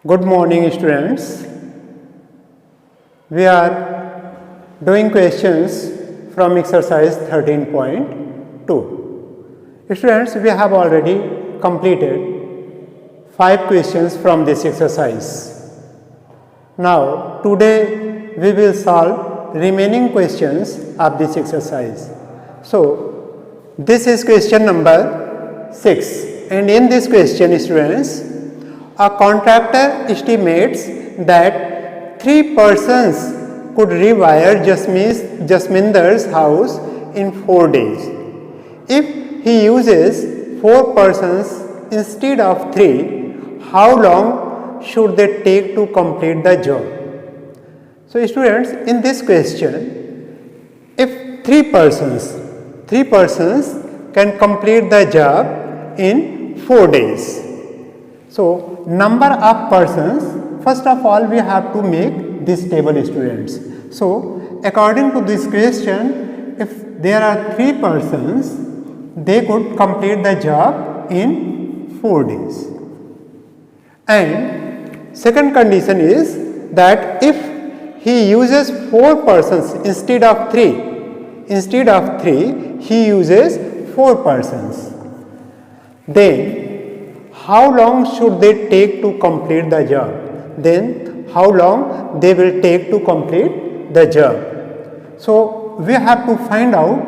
Good morning, students. We are doing questions from exercise 13.2. Students, we have already completed 5 questions from this exercise. Now, today we will solve remaining questions of this exercise. So, this is question number 6, and in this question, students, a contractor estimates that 3 persons could rewire Jasminder's house in 4 days. If he uses 4 persons instead of 3, how long should they take to complete the job? So, students, in this question, if 3 persons can complete the job in 4 days. So, number of persons, first of all we have to make this table, students. So, according to this question, if there are 3 persons, they could complete the job in 4 days. And second condition is that if he uses 4 persons instead of 3, he uses 4 persons. Then how long should they take to complete the job? Then how long they will take to complete the job? So, we have to find out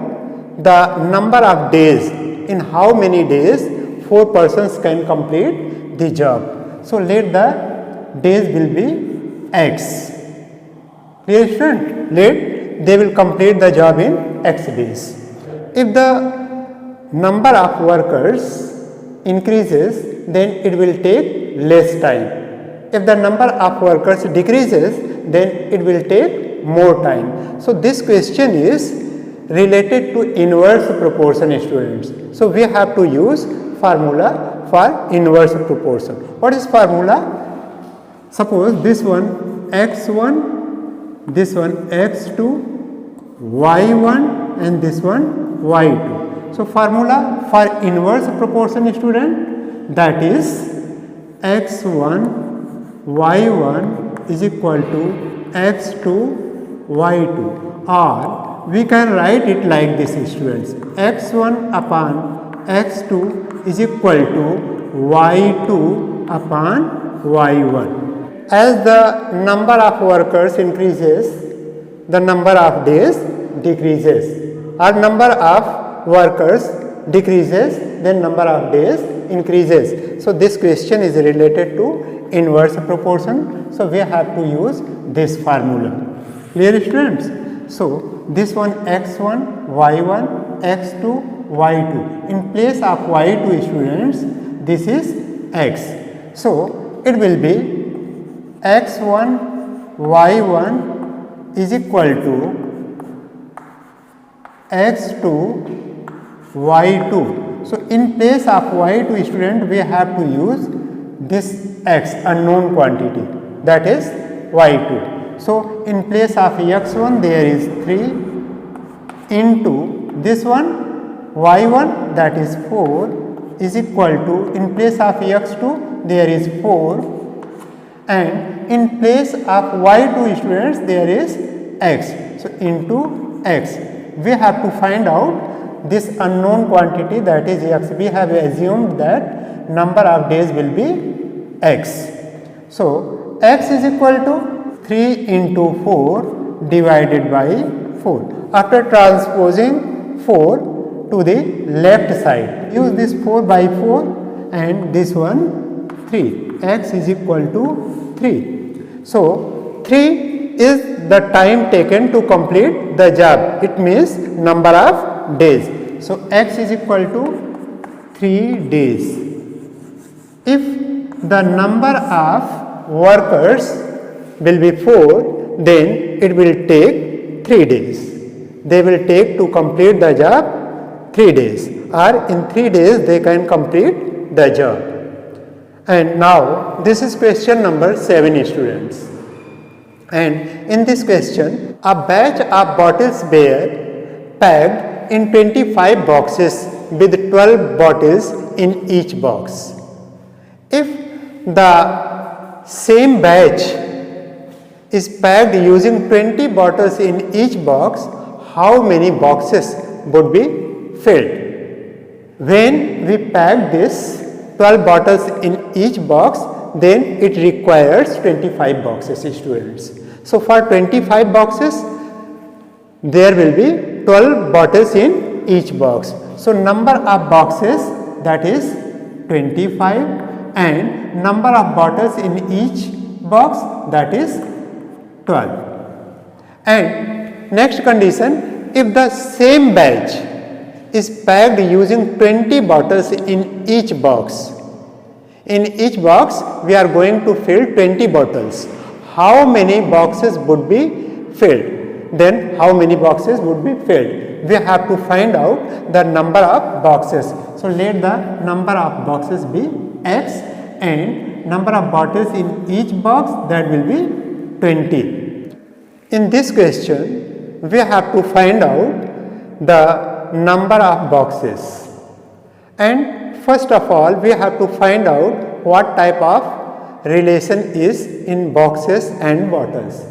the number of days, in how many days 4 persons can complete the job. So, let the days will be x. Clear, student? Let they will complete the job in x days. If the number of workers increases, then it will take less time. If the number of workers decreases, then it will take more time. So, this question is related to inverse proportion, students. So, we have to use formula for inverse proportion. What is formula? Suppose this one x1, this one x2, y1 and this one y2. So, formula for inverse proportion, student, that is x1 y1 is equal to x2 y2, or we can write it like this, students. x1 upon x2 is equal to y2 upon y1. As the number of workers increases, the number of days decreases, or number of workers decreases, then number of days increases. So, this question is related to inverse proportion. So, we have to use this formula. Clear, students? So, this one x1, y1, x2, y2. In place of y2, students, this is x. So, it will be x1, y1 is equal to x2, y2. So, in place of y2, student, we have to use this x, unknown quantity, that is y2. So, in place of x1 there is 3 into this one y1, that is 4, is equal to, in place of x2 there is 4, and in place of y2, students, there is x. So, into x. We have to find out this unknown quantity, that is x. We have assumed that number of days will be x. So, x is equal to 3 into 4 divided by 4. After transposing 4 to the left side, use this 4 by 4 and this one 3. X is equal to 3. So, 3 is the time taken to complete the job. It means number of days. So, x is equal to 3 days. If the number of workers will be 4, then it will take 3 days. They will take to complete the job 3 days, or in 3 days they can complete the job. And now, this is question number 7, students. And in this question, a batch of bottles were packed in 25 boxes with 12 bottles in each box. If the same batch is packed using 20 bottles in each box, how many boxes would be filled? When we pack this 12 bottles in each box, then it requires 25 boxes, students. So for 25 boxes, there will be 12 bottles in each box. So number of boxes, that is 25, and number of bottles in each box, that is 12. And next condition, if the same batch is packed using 20 bottles in each box, in each box we are going to fill 20 bottles, how many boxes would be filled? Then how many boxes would be filled? We have to find out the number of boxes. So let the number of boxes be x, and number of bottles in each box, that will be 20. In this question, we have to find out the number of boxes, and first of all we have to find out what type of relation is in boxes and bottles.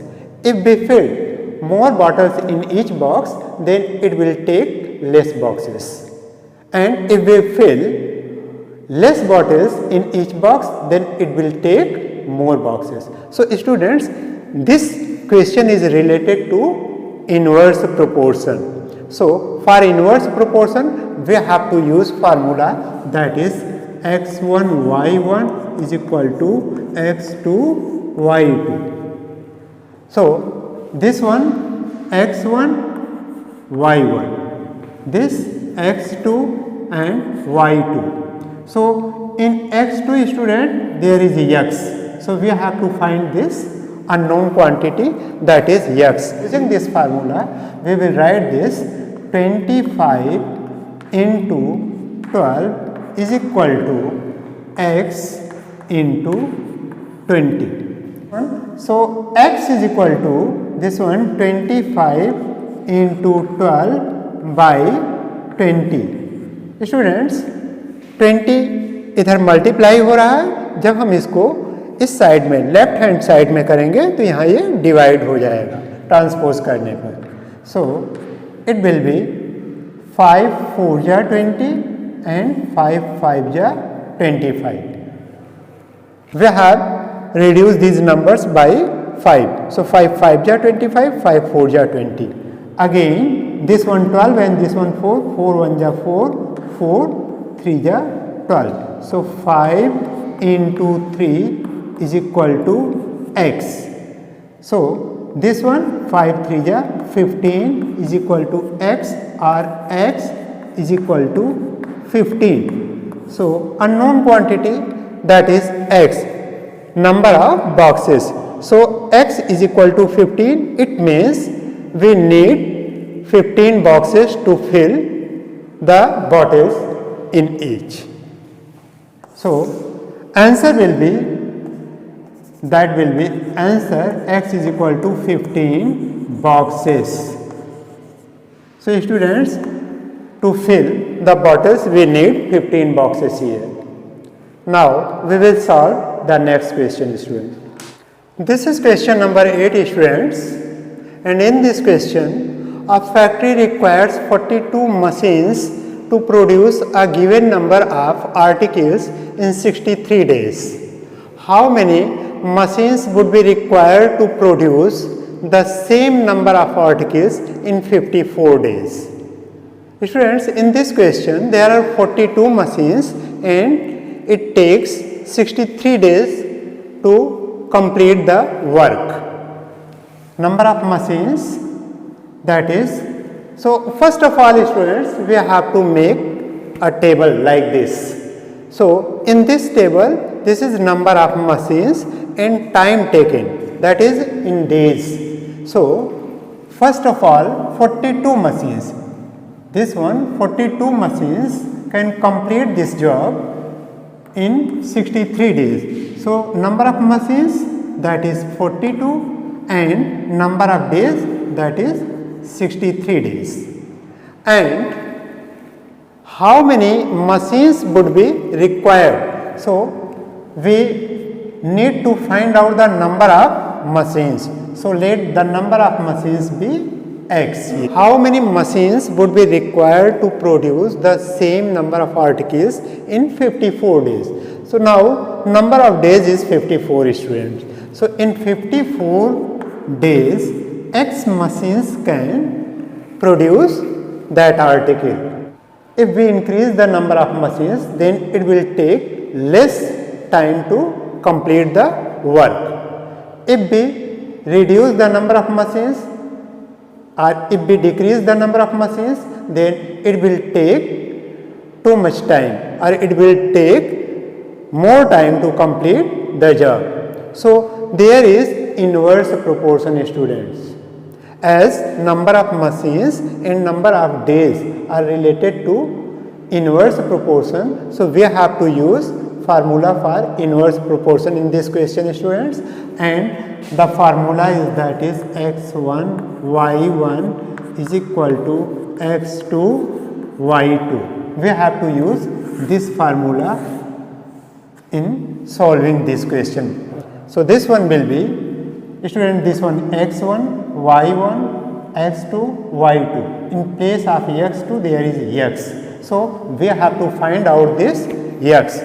If we fill more bottles in each box, then it will take less boxes, and if we fill less bottles in each box, then it will take more boxes. So students, this question is related to inverse proportion. So for inverse proportion, we have to use formula, that is x1 y1 is equal to x2 y2. So this one x1 y1, this x2 and y2. So in x2, student, there is x. So we have to find this unknown quantity, that is x. Using this formula, we will write this 25 into 12 is equal to x into 20. So x is equal to this one 25 into 12 by 20. Students 20 इधर multiply हो रहा है, जब हम इसको इस side में left hand side में करेंगे तो यहाँ ये डिवाइड हो जाएगा ट्रांसपोज करने पर. सो इट विल बी 5 4 जा 20 and 5 5 ja 25. We have reduced these numbers by 5. So 5 5 ja 25, 5 4 ja 20. Again this one 12 and this one 4, 4 1 ja 4, 4 3 ja 12. So 5 into 3 is equal to x. So this one 5 3 ja 15 is equal to x, or x is equal to 15. So unknown quantity, that is x, number of boxes. So x is equal to 15. It means we need 15 boxes to fill the bottles in each. So answer will be, that will be answer, x is equal to 15 boxes. So students, to fill the bottles we need 15 boxes here. Now we will solve the next question, students. This is question number 8, students, and in this question a factory requires 42 machines to produce a given number of articles in 63 days. How many machines would be required to produce the same number of articles in 54 days? Students, in this question there are 42 machines and it takes 63 days to complete the work. Number of machines, that is, so first of all, students, we have to make a table like this. So in this table, this is number of machines and time taken, that is in days. So first of all, 42 machines. This one 42 machines can complete this job in 63 days. So number of machines, that is 42, and number of days, that is 63 days. And how many machines would be required? So we need to find out the number of machines. So let the number of machines be X. How many machines would be required to produce the same number of articles in 54 days? So now number of days is 54, students. So in 54 days, X machines can produce that article. If we increase the number of machines, then it will take less time to complete the work. If we reduce the number of machines, or if we decrease the number of machines, then it will take too much time, or it will take more time to complete the job. So there is inverse proportion, students. As number of machines and number of days are related to inverse proportion, so we have to use formula for inverse proportion in this question, students, and the formula is that is x1 y1 is equal to x2 y2. We have to use this formula in solving this question. So this one will be, student, this one x1 y1 x2 y2. In place of x2 there is x. So we have to find out this x.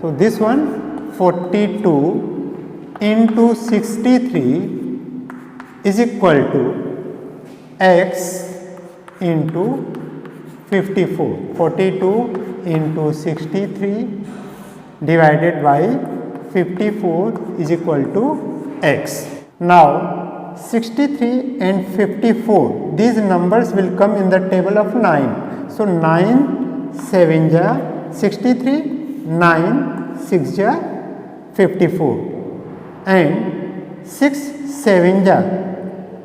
So this one 42 into 63 is equal to x into 54. 42 into 63 divided by 54 is equal to x. Now 63 and 54, these numbers will come in the table of 9. So 9 7 ja 63, 9 6 ja 54, and 6 7 ja,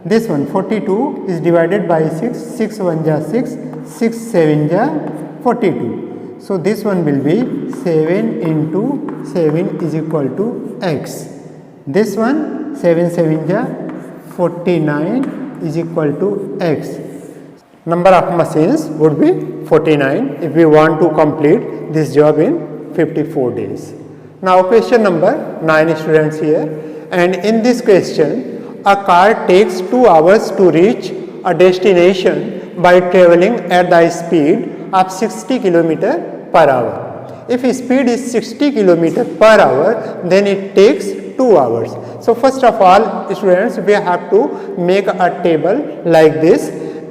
this one 42 is divided by 6, 6 1 ja 6, 6 7 ja 42. So this one will be 7 into 7 is equal to x. This one 7 7 ja 49 is equal to x. Number of machines would be 49 if we want to complete this job in 54 days. Now question number 9, students, here, and in this question a car takes 2 hours to reach a destination by travelling at the speed of 60 km per hour. If speed is 60 km per hour, then it takes 2 hours. So first of all, students, we have to make a table like this.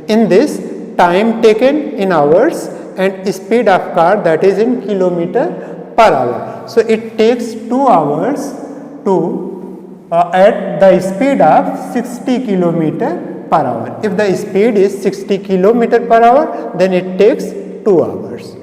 In this, time taken in hours and speed of car, that is in kilometer per hour. So it takes 2 hours to at the speed of 60 km per hour. If the speed is 60 km per hour, then it takes 2 hours.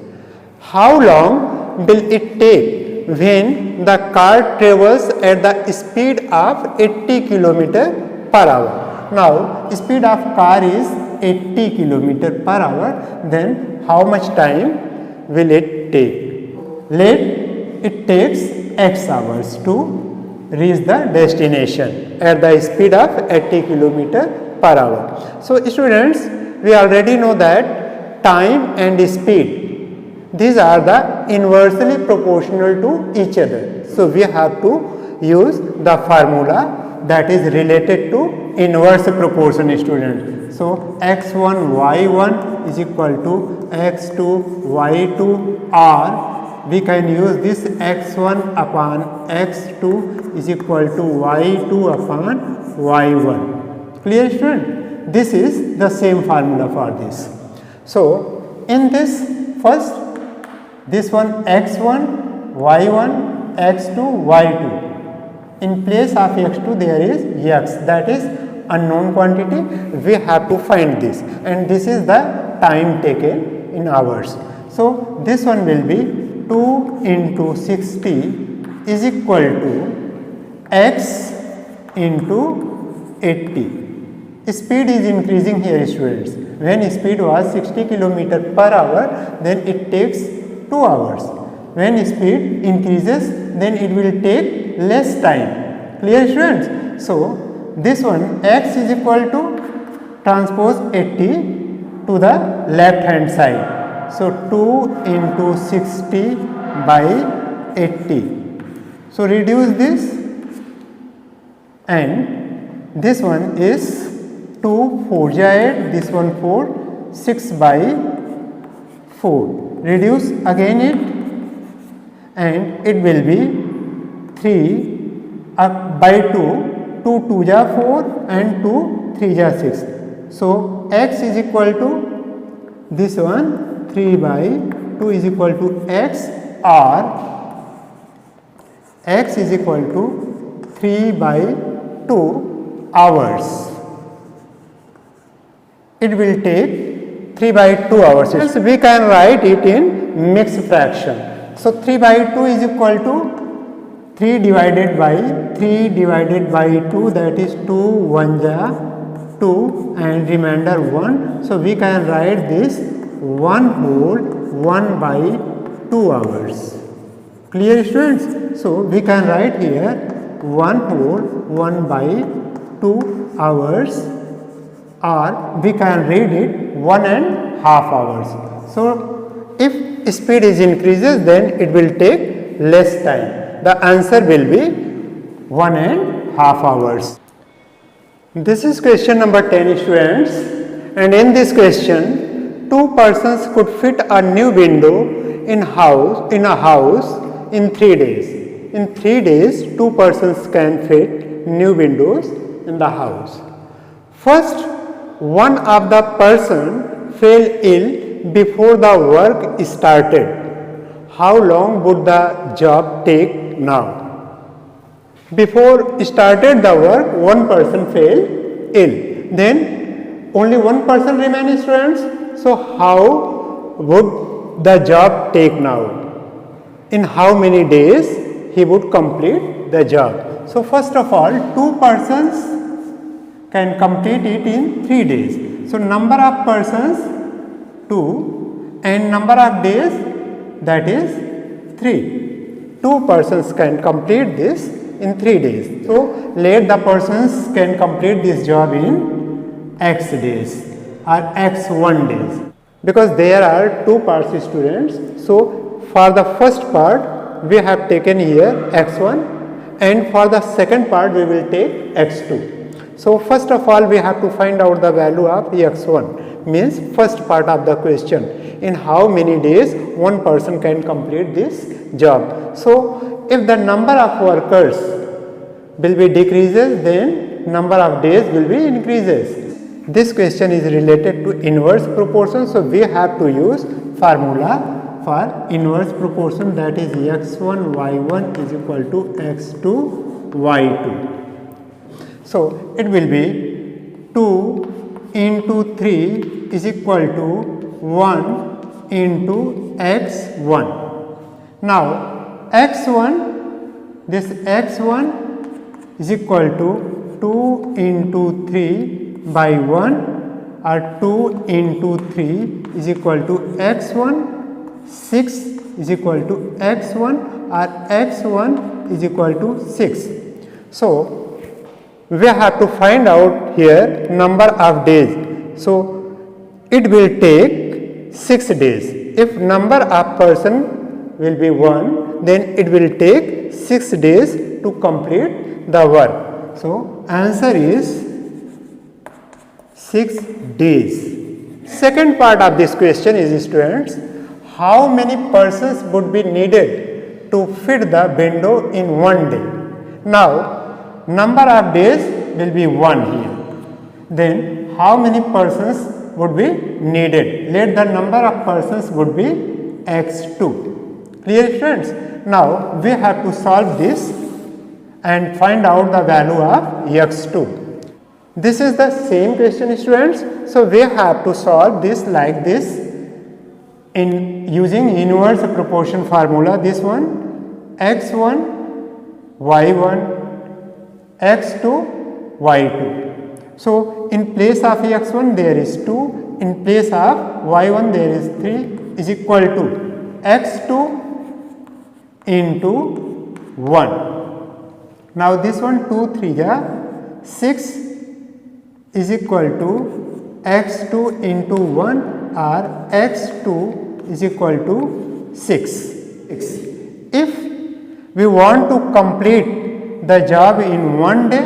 How long will it take when the car travels at the speed of 80 km per hour? Now, speed of car is 80 km per hour, then how much time will it take? Let it takes x hours to reach the destination at the speed of 80 km per hour. So students, we already know that time and speed, these are the inversely proportional to each other. So we have to use the formula that is related to inverse proportion, students. So x1 y1 is equal to x2 y2, or we can use this x1 upon x2 is equal to y2 upon y1. Clear, student? This is the same formula for this. So in this first, this one x1 y1 x2 y2. In place of x2 there is x, that is unknown quantity. We have to find this, and this is the time taken in hours. So this one will be 2 into 60 is equal to x into 80. Speed is increasing here, students. When speed was 60 km per hour, then it takes 2 hours. When speed increases, then it will take less time. Clear, students? So this one x is equal to transpose 80 to the left hand side. So 2 into 60 by 80. So reduce this, and this one is 2 4 ja 8, this one 4, 6 by 4. Reduce again it, and it will be 3 by 2, 2 2 ja 4 and 2 3 ja 6. So x is equal to this one 3 by 2 is equal to x, or x is equal to 3 by 2 hours. It will take 3 by 2 hours. So we can write it in mixed fraction. So 3 by 2 is equal to 3 divided by 2, that is 2 1 ja 2 and remainder 1. So we can write this 1 whole 1 by 2 hours. Clear, students? So we can write here 1 whole 1 by 2 hours, or we can read it 1.5 hours. So if speed is increases, then it will take less time. The answer will be 1.5 hours. This is question number 10, students, and in this question 2 persons could fit a new window in a house in 3 days. In 3 days 2 persons can fit new windows in the house. First, one of the person fell ill before the work started. How long would the job take now? Before started the work, one person fell ill. Then only one person remains, students. So how would the job take now? In how many days he would complete the job? So first of all, 2 persons can complete it in 3 days. So number of persons 2 and number of days, that is 3. 2 persons can complete this in 3 days. So let the persons can complete this job in x days or x1 days, because there are 2 parts, students. So for the first part we have taken here x1, and for the second part we will take x2. So first of all we have to find out the value of x1, means first part of the question, in how many days one person can complete this job. So if the number of workers will be decreases, then number of days will be increases. This question is related to inverse proportion, so we have to use formula for inverse proportion, that is x1 y1 is equal to x2 y2. So it will be 2 into 3 is equal to 1 into x1. Now x1, this x1 is equal to 2 into 3 by 1, or 2 into 3 is equal to x1, 6 is equal to x1, or x1 is equal to 6. So we have to find out here number of days. So it will take 6 days. If number of person will be 1, then it will take 6 days to complete the work. So answer is 6 days. Second part of this question is, students, how many persons would be needed to fit the window in 1 day? Now number of days will be 1 here. Then how many persons would be needed? Let the number of persons would be x2. Clear, friends? Now we have to solve this and find out the value of x2. This is the same question, students. So we have to solve this like this in using inverse proportion formula. This one x1 y1 x2 y2. So in place of x1 there is 2, in place of y1 there is 3, is equal to x2 into 1. Now this one 2 3 ja 6 is equal to x2 into 1, or x2 is equal to 6. If we want to complete the job in one day,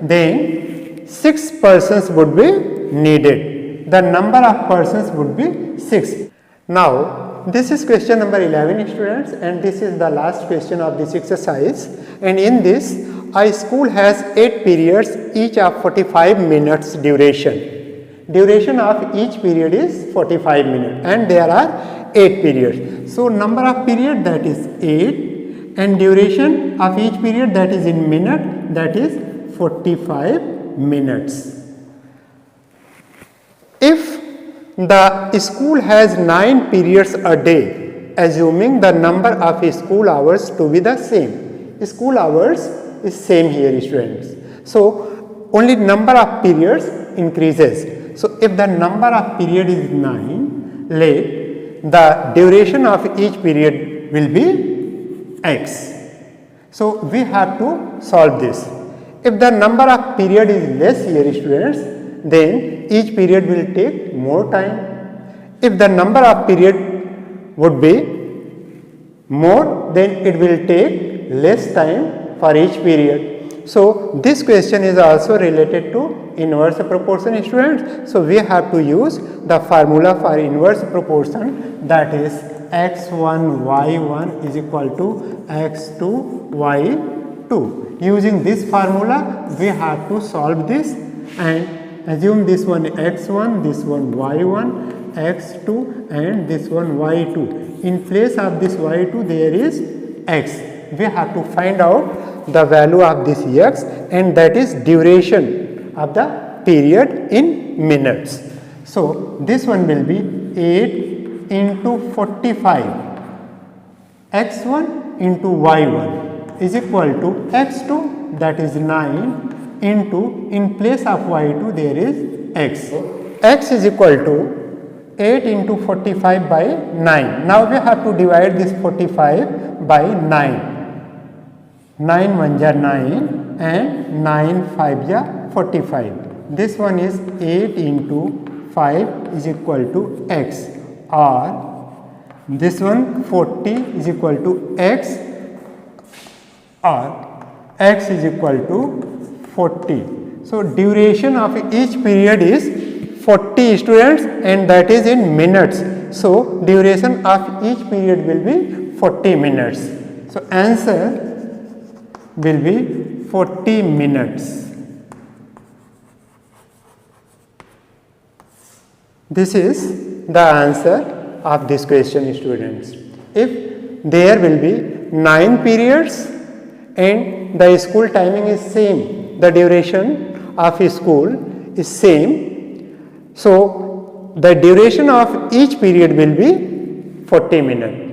then 6 persons would be needed. The number of persons would be 6. Now, this is question number 11, students, and this is the last question of this exercise. And in this, a school has 8 periods, each of 45 minutes duration. Duration of each period is 45 minutes, and there are 8 periods. So, number of period, that is 8, and duration of each period, that is in minute, that is 45 minutes. If the school has 9 periods a day, assuming the number of school hours to be the same. School hours is same here, students. So, only number of periods increases. So, if the number of period is 9, let the duration of each period will be x. So, we have to solve this. If the number of period is less here, students, then each period will take more time. If the number of period would be more, then it will take less time for each period. So, this question is also related to inverse proportion, students. So, we have to use the formula for inverse proportion, that is x1 y1 is equal to x2 y2. Using this formula, we have to solve this and assume this one x1, this one y1, x2 and this one y2. In place of this y2 there is x. We have to find out the value of this x, and that is duration of the period in minutes. So, this one will be 8 into 45 x1 into y1 is equal to x2, that is 9 into, in place of y2 there is x. X is equal to 8 into 45 by 9. Now, we have to divide this 45 by 9. 9 1 ja 9 and 9 5 ja 45. This one is 8 into 5 is equal to x, or this one 40 is equal to x, or x is equal to 40. So, duration of each period is 40, students, and that is in minutes. So, duration of each period will be 40 minutes. So, answer will be 40 minutes. This is the answer of this question, students. If there will be 9 periods and the school timing is same, the duration of school is same, so the duration of each period will be 40 minutes.